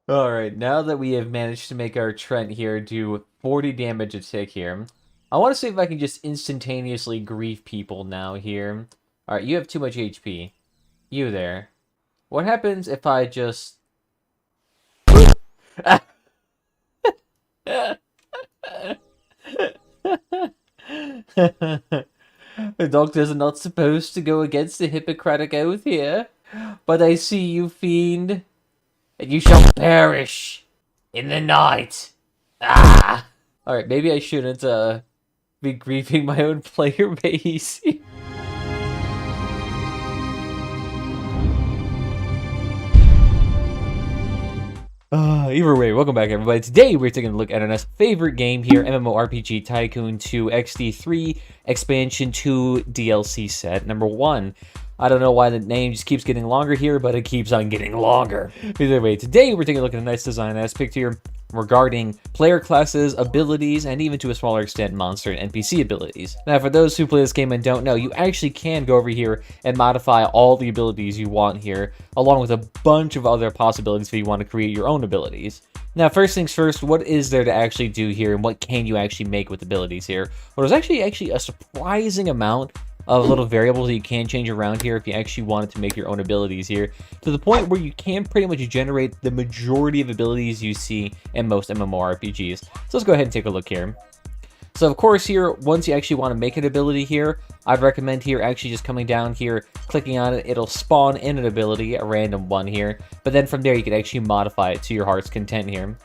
Alright, now that we have managed to make our Trent here do 40 damage a tick here, I want to see if I can just instantaneously grief people now here. Alright, you have too much HP. You there. What happens if I just... The doctor's not supposed to go against the Hippocratic Oath here, but I see you, fiend, and you shall perish in the night. Ah! Alright, maybe I shouldn't, be grieving my own player base. Either way, welcome back everybody. Today we're taking a look at our next favorite game here, MMORPG Tycoon 2 XD3 Expansion 2 DLC set number 1. I don't know why the name just keeps getting longer here, but it keeps on getting longer. Either way, today we're taking a look at a nice design aspect here regarding player classes, abilities, and even to a smaller extent, monster and NPC abilities. Now, for those who play this game and don't know, you actually can go over here and modify all the abilities you want here, along with a bunch of other possibilities if you want to create your own abilities. Now, first things first, what is there to actually do here, and what can you actually make with abilities here? Well, there's actually a surprising amount of little variables that you can change around here if you actually wanted to make your own abilities here, to the point where you can pretty much generate the majority of abilities you see in most MMORPGs. So let's go ahead and take a look here. So of course here, once you actually want to make an ability here, I'd recommend here actually just coming down here, clicking on it, it'll spawn in an ability, a random one here, but then from there you can actually modify it to your heart's content here.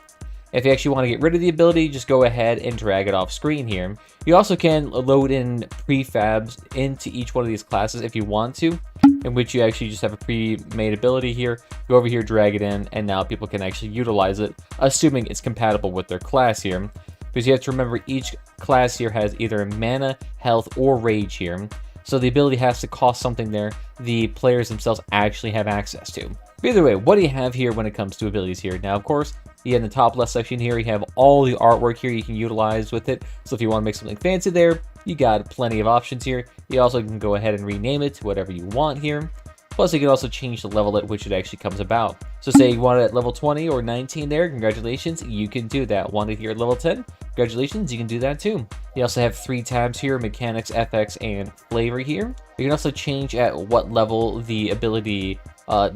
If you actually want to get rid of the ability, just go ahead and drag it off screen here. You also can load in prefabs into each one of these classes if you want to, in which you actually just have a pre-made ability here. Go over here, drag it in, and now people can actually utilize it, assuming it's compatible with their class here. Because you have to remember each class here has either mana, health, or rage here. So the ability has to cost something there the players themselves actually have access to. But either way, what do you have here when it comes to abilities here? Now, of course, in the top left section here, you have all the artwork here you can utilize with it. So if you want to make something fancy there, you got plenty of options here. You also can go ahead and rename it to whatever you want here. Plus, you can also change the level at which it actually comes about. So say you want it at level 20 or 19 there, congratulations, you can do that. Want it here at level 10? Congratulations, you can do that too. You also have 3 tabs here, mechanics, FX, and flavor here. You can also change at what level the ability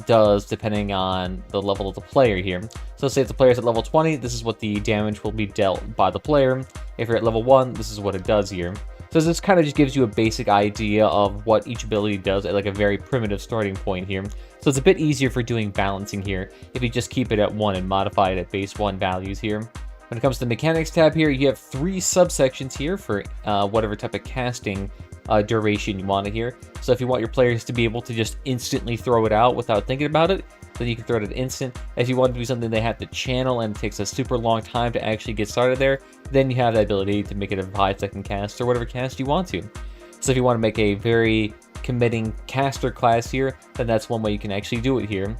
does depending on the level of the player here. So say if the player's at level 20, this is what the damage will be dealt by the player. If you're at level 1, this is what it does here. So this kind of just gives you a basic idea of what each ability does at like a very primitive starting point here. So it's a bit easier for doing balancing here if you just keep it at 1 and modify it at base 1 values here. When it comes to the mechanics tab here, you have 3 subsections here for whatever type of casting duration you want it here. So if you want your players to be able to just instantly throw it out without thinking about it, then you can throw it at instant. If you want to do something they have to channel and it takes a super long time to actually get started there, then you have the ability to make it a 5-second cast or whatever cast you want to. So if you want to make a very committing caster class here, then that's one way you can actually do it here.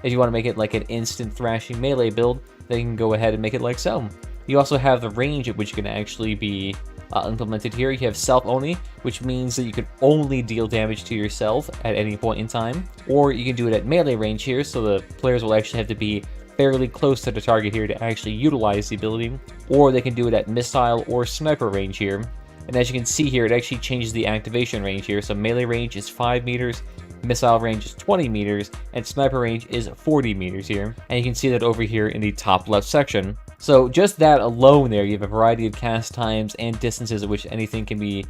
If you want to make it like an instant thrashing melee build, then you can go ahead and make it like so. You also have the range at which you can actually be implemented here. You have self only, which means that you can only deal damage to yourself at any point in time, or you can do it at melee range here, so the players will actually have to be fairly close to the target here to actually utilize the ability, or they can do it at missile or sniper range here. And as you can see here, it actually changes the activation range here. So melee range is 5 meters, missile range is 20 meters, and sniper range is 40 meters here. And you can see that over here in the top left section. So just that alone there, you have a variety of cast times and distances at which anything can be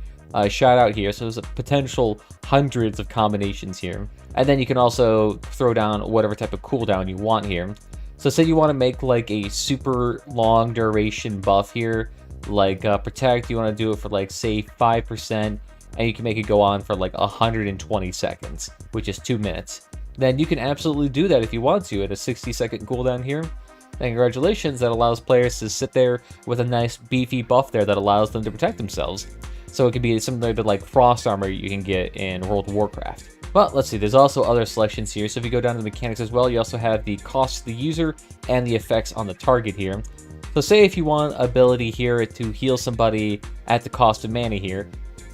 shot out here. So there's a potential hundreds of combinations here. And then you can also throw down whatever type of cooldown you want here. So say you want to make like a super long duration buff here, like Protect, you want to do it for like say 5%, and you can make it go on for like 120 seconds, which is 2 minutes. Then you can absolutely do that if you want to at a 60-second cooldown here. And congratulations, that allows players to sit there with a nice beefy buff there that allows them to protect themselves. So it could be similar to like frost armor you can get in World of Warcraft. But let's see, there's also other selections here. So if you go down to the mechanics as well, you also have the cost to the user and the effects on the target here. So say if you want ability here to heal somebody at the cost of mana here,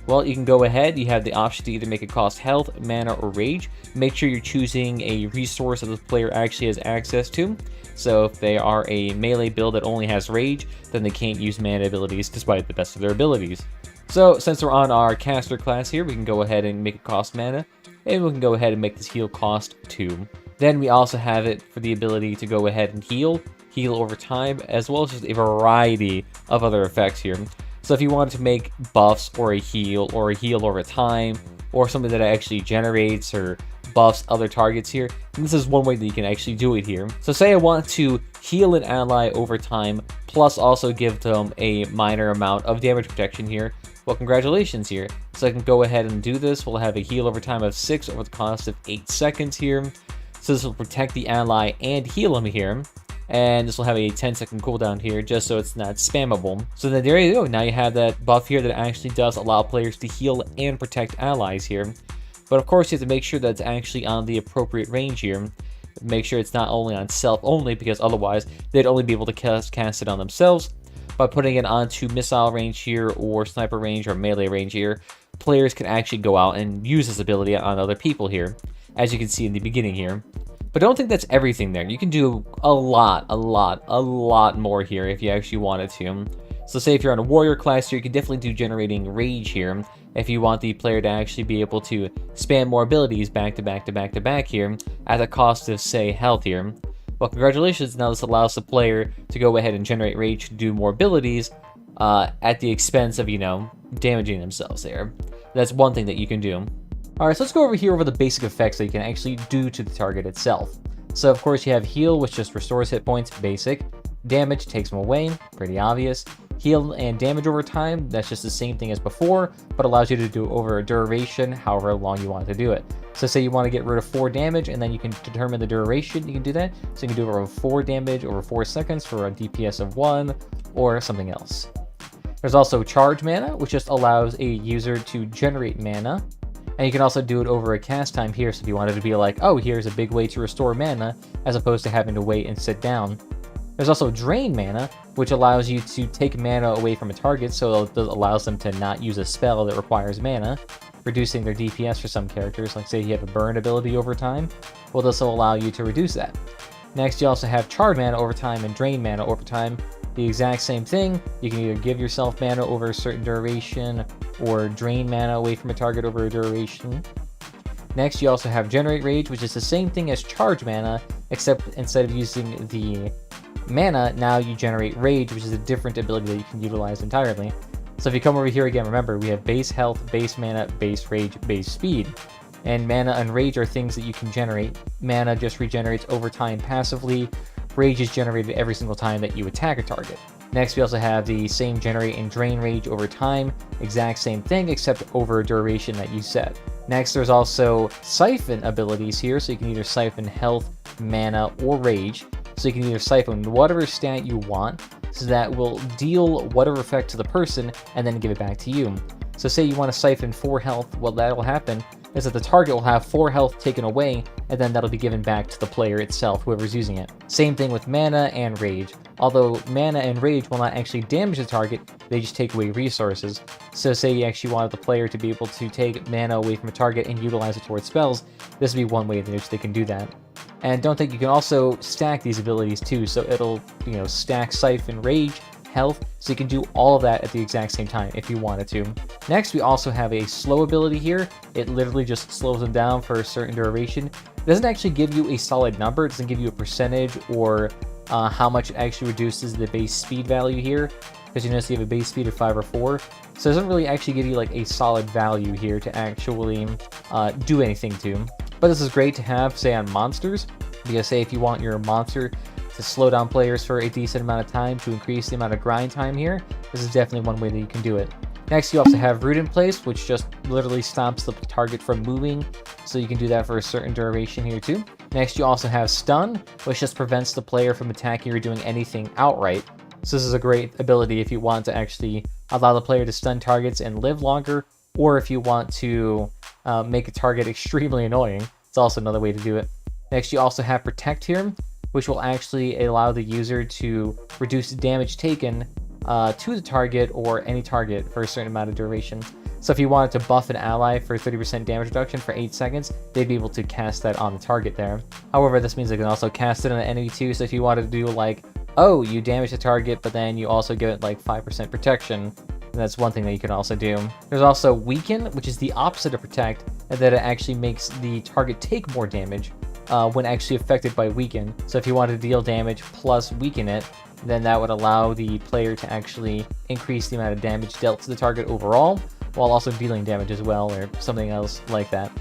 Well, you can go ahead, you have the option to either make it cost health, mana, or rage. Make sure you're choosing a resource that the player actually has access to. So if they are a melee build that only has rage, then they can't use mana abilities despite the best of their abilities. So since we're on our caster class here, we can go ahead and make it cost mana, and we can go ahead and make this heal cost 2. Then we also have it for the ability to go ahead and heal over time, as well as just a variety of other effects here. So if you wanted to make buffs or a heal over time, or something that actually generates or buffs other targets here, and this is one way that you can actually do it here. So say I want to heal an ally over time, plus also give them a minor amount of damage protection here. Well, congratulations here. So I can go ahead and do this. We'll have a heal over time of 6 over the cost of 8 seconds here. So this will protect the ally and heal him here. And this will have a 10-second cooldown here, just so it's not spammable. So then there you go. Now you have that buff here that actually does allow players to heal and protect allies here. But of course, you have to make sure that it's actually on the appropriate range here. Make sure it's not only on self only, because otherwise they'd only be able to cast it on themselves. By putting it onto missile range here, or sniper range, or melee range here, players can actually go out and use this ability on other people here, as you can see in the beginning here. But don't think that's everything there. You can do a lot more here if you actually wanted to. So say if you're on a warrior class here, you can definitely do generating rage here if you want the player to actually be able to spam more abilities back to back here at the cost of, say, health here. Well, congratulations, now this allows the player to go ahead and generate rage to do more abilities at the expense of, damaging themselves there. That's one thing that you can do. Alright, so let's go over here over the basic effects that you can actually do to the target itself. So of course you have heal, which just restores hit points, basic. Damage takes them away, pretty obvious. Heal and damage over time, that's just the same thing as before, but allows you to do it over a duration, however long you want to do it. So say you want to get rid of 4 damage, and then you can determine the duration, you can do that. So you can do it over 4 damage over 4 seconds for a DPS of 1, or something else. There's also charge mana, which just allows a user to generate mana. And you can also do it over a cast time here, so if you wanted to be like, oh, here's a big way to restore mana, as opposed to having to wait and sit down. There's also drain mana, which allows you to take mana away from a target, so it allows them to not use a spell that requires mana, reducing their DPS for some characters. Like say you have a burn ability over time, well, this will allow you to reduce that. Next, you also have charge mana over time and drain mana over time. The exact same thing. You can either give yourself mana over a certain duration or drain mana away from a target over a duration. Next, you also have generate rage, which is the same thing as charge mana, except instead of using the mana, now you generate rage, which is a different ability that you can utilize entirely. So if you come over here again, remember, we have base health, base mana, base rage, base speed. And mana and rage are things that you can generate. Mana just regenerates over time passively. Rage is generated every single time that you attack a target. Next, we also have the same generate and drain rage over time. Exact same thing, except over a duration that you set. Next, there's also siphon abilities here, so you can either siphon health, mana, or rage. So you can either siphon whatever stat you want, so that will deal whatever effect to the person, and then give it back to you. So say you want to siphon 4 health, what that'll happen is that the target will have 4 health taken away, and then that'll be given back to the player itself, whoever's using it. Same thing with mana and rage. Although mana and rage will not actually damage the target, they just take away resources. So say you actually wanted the player to be able to take mana away from a target and utilize it towards spells, this would be one way in which they can do that. And don't think you can also stack these abilities too, so it'll, stack siphon rage, health, so you can do all of that at the exact same time if you wanted to. Next, we also have a slow ability here. It literally just slows them down for a certain duration. It doesn't actually give you a solid number, it doesn't give you a percentage or how much it actually reduces the base speed value here, because you notice you have a base speed of 5 or 4, so it doesn't really actually give you like a solid value here to actually do anything to. But this is great to have, say, on monsters, because say if you want your monster to slow down players for a decent amount of time to increase the amount of grind time here, this is definitely one way that you can do it. Next, you also have root in place, which just literally stops the target from moving, so you can do that for a certain duration here too. Next, you also have stun, which just prevents the player from attacking or doing anything outright. So this is a great ability if you want to actually allow the player to stun targets and live longer, or if you want to make a target extremely annoying. It's also another way to do it. Next, you also have protect here, which will actually allow the user to reduce damage taken to the target or any target for a certain amount of duration. So if you wanted to buff an ally for 30% damage reduction for 8 seconds, they'd be able to cast that on the target there. However, this means they can also cast it on an enemy too, so if you wanted to do like, oh, you damage the target, but then you also give it like 5% protection, that's one thing that you can also do. There's also Weaken, which is the opposite of Protect, and that it actually makes the target take more damage when actually affected by Weaken. So if you wanted to deal damage plus weaken it, then that would allow the player to actually increase the amount of damage dealt to the target overall, while also dealing damage as well, or something else like that.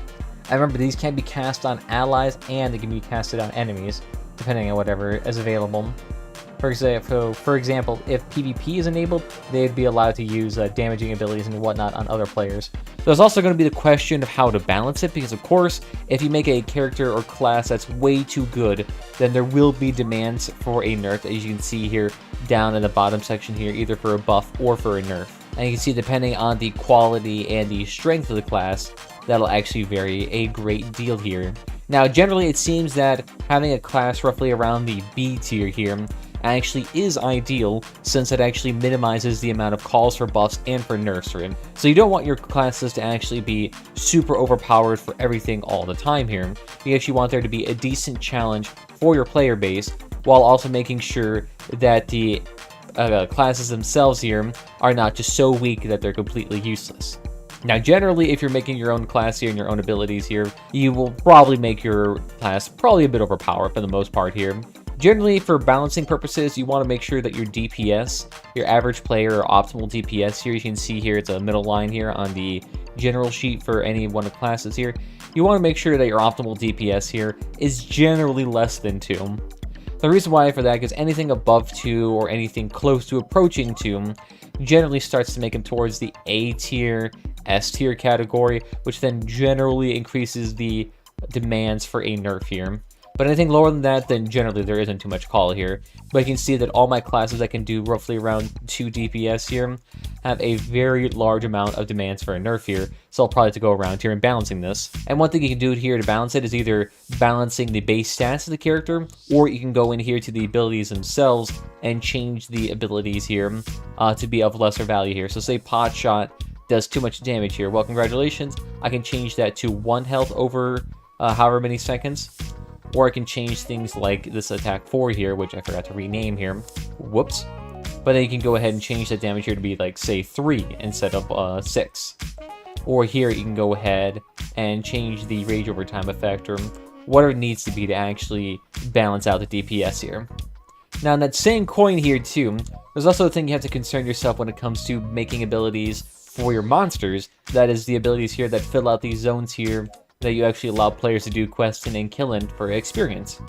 I remember these can be cast on allies, and they can be casted on enemies, depending on whatever is available. For example, if PvP is enabled, they'd be allowed to use damaging abilities and whatnot on other players. There's also going to be the question of how to balance it, because of course, if you make a character or class that's way too good, then there will be demands for a nerf, as you can see here down in the bottom section here, either for a buff or for a nerf. And you can see, depending on the quality and the strength of the class, that'll actually vary a great deal here. Now, generally, it seems that having a class roughly around the B tier here actually is ideal, since it actually minimizes the amount of calls for buffs and for nerfs for him. So you don't want your classes to actually be super overpowered for everything all the time here. You actually want there to be a decent challenge for your player base, while also making sure that the classes themselves here are not just so weak that they're completely useless. Now, generally, if you're making your own class here and your own abilities here, you will probably make your class probably a bit overpowered for the most part here. Generally, for balancing purposes, you want to make sure that your DPS, your average player or optimal DPS here, you can see here, it's a middle line here on the general sheet for any one of the classes here. You want to make sure that your optimal DPS here is generally less than 2. The reason why for that is anything above 2 or anything close to approaching 2 generally starts to make him towards the A tier, S tier category, which then generally increases the demands for a nerf here. But anything lower than that, then generally there isn't too much call here. But you can see that all my classes that can do roughly around 2 DPS here have a very large amount of demands for a nerf here, so I'll probably have to go around here and balancing this. And one thing you can do here to balance it is either balancing the base stats of the character, or you can go in here to the abilities themselves and change the abilities here to be of lesser value here. So say Pot Shot does too much damage here. Well, congratulations, I can change that to 1 health over however many seconds. Or I can change things like this attack 4 here, which I forgot to rename here. Whoops. But then you can go ahead and change that damage here to be like, say, 3 instead of 6. Or here you can go ahead and change the rage over time effect, or whatever it needs to be to actually balance out the DPS here. Now, in that same coin here too, there's also a thing you have to concern yourself when it comes to making abilities for your monsters. That is the abilities here that fill out these zones here, that you actually allow players to do questing and killing for experience.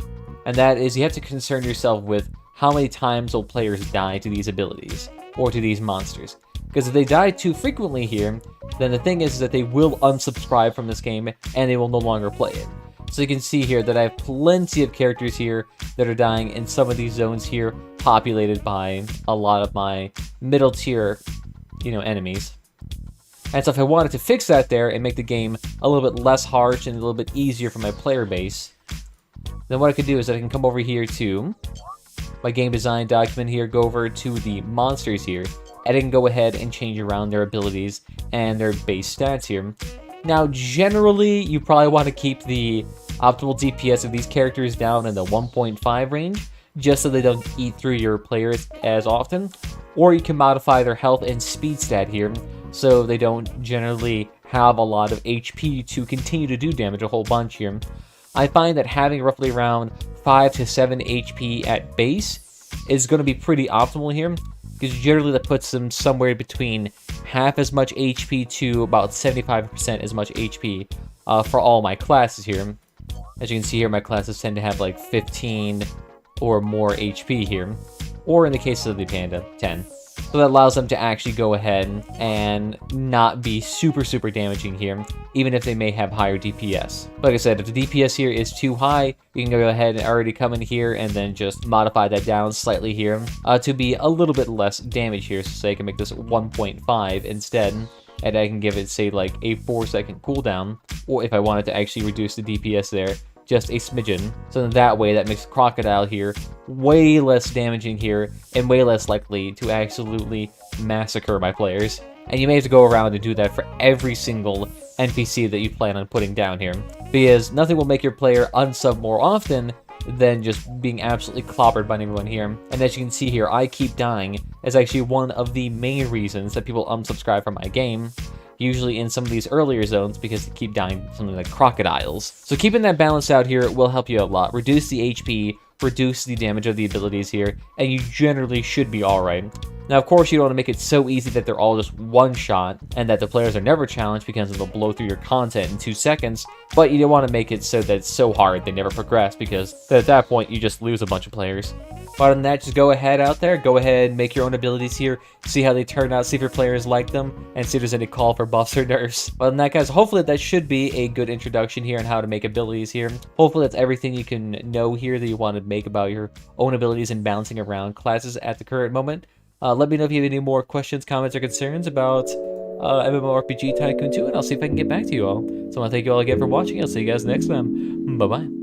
And that is, you have to concern yourself with how many times will players die to these abilities, or to these monsters. Because if they die too frequently here, then the thing is that they will unsubscribe from this game, and they will no longer play it. So you can see here that I have plenty of characters here that are dying in some of these zones here, populated by a lot of my middle tier, enemies. And so if I wanted to fix that there and make the game a little bit less harsh and a little bit easier for my player base, then what I could do is that I can come over here to my game design document here, go over to the monsters here, and I can go ahead and change around their abilities and their base stats here. Now, generally, you probably want to keep the optimal DPS of these characters down in the 1.5 range, just so they don't eat through your players as often. Or you can modify their health and speed stat here, so they don't generally have a lot of HP to continue to do damage a whole bunch here. I find that having roughly around 5 to 7 HP at base is going to be pretty optimal here, because generally that puts them somewhere between half as much HP to about 75% as much HP for all my classes here. As you can see here, my classes tend to have like 15 or more HP here, or in the case of the Panda, 10. So that allows them to actually go ahead and not be super damaging here, even if they may have higher DPS. Like I said, if the DPS here is too high, you can go ahead and already come in here and then just modify that down slightly here to be a little bit less damage here. So say I can make this 1.5 instead, and I can give it, say, like a 4-second cooldown. Or if I wanted to actually reduce the DPS there just a smidgen. So in that way, that makes Crocodile here way less damaging here, and way less likely to absolutely massacre my players. And you may have to go around and do that for every single NPC that you plan on putting down here, because nothing will make your player unsub more often than just being absolutely clobbered by everyone here. And as you can see here, I keep dying is actually one of the main reasons that people unsubscribe from my game, usually in some of these earlier zones, because they keep dying to something like crocodiles. So keeping that balance out here will help you a lot. Reduce the HP, reduce the damage of the abilities here, and you generally should be alright. Now, of course, you don't want to make it so easy that they're all just one-shot, and that the players are never challenged because they'll blow through your content in 2 seconds, but you don't want to make it so that it's so hard they never progress, because at that point, you just lose a bunch of players. But other than that, just go ahead out there, go ahead and make your own abilities here, see how they turn out, see if your players like them, and see if there's any call for buffs or nerfs. But other than that, guys, hopefully that should be a good introduction here on how to make abilities here. Hopefully that's everything you can know here that you want to make about your own abilities and bouncing around classes at the current moment. Let me know if you have any more questions, comments, or concerns about MMORPG Tycoon 2, and I'll see if I can get back to you all. So I want to thank you all again for watching. I'll see you guys next time. Bye-bye.